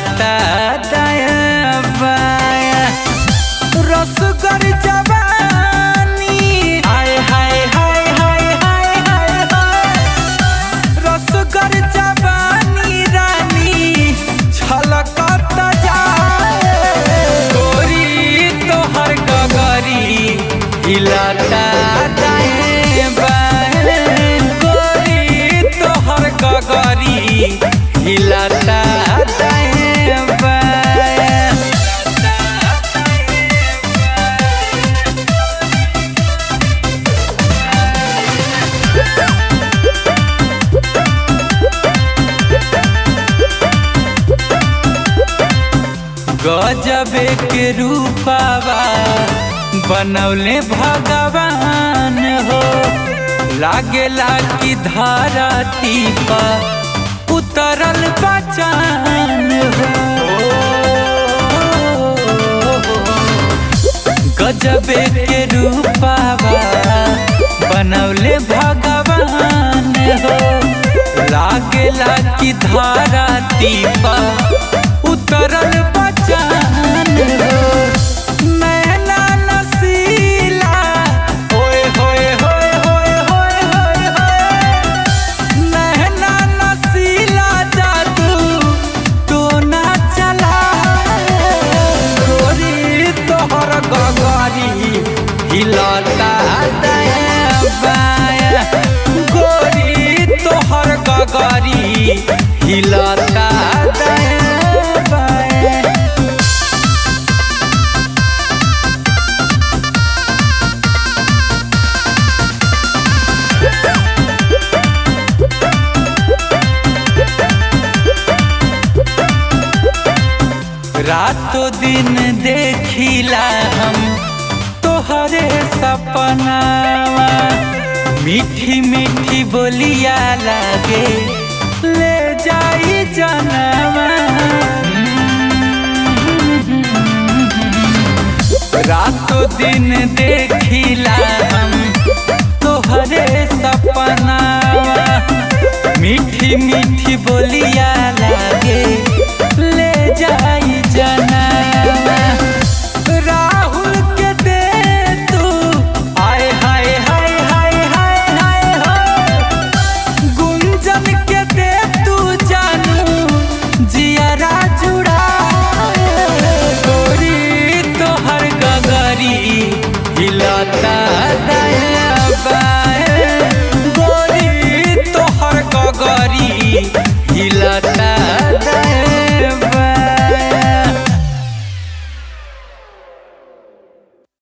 हिलाता दाया बाया। रसगर जवानी हाय हाय हाय हाय हाय हाय हाय। रसगर जवानी रानी छलकत जाए। गोरी तोहर गगरी हिलाता दाया बाया। गोरी तोहर गगरी हिलाता दाया बाया। गजबे के रूपावा बनौले भगवान हो। लागेला कि धरती पर उतरल बचान हो। गजबे के रूपावा बनौले भगवान हो। लागेला कि धरती पर उतरल बचान हो। नैना नसीला होए होए होए होए होए होए होए। नैना नसीला जादू टोना चला। गोरी तोहर गगरी हिलाता दाया बाया। गोरी तोहर गगरी हिलाता दाया बाया। रातों दिन देखिला हम तोहरे सपनावा। मीठी मीठी बोलिया लागे ले जाई जनवा। रातों दिन देखिला हम तोहरे सपनावा। मीठी मीठी बोलिया लागे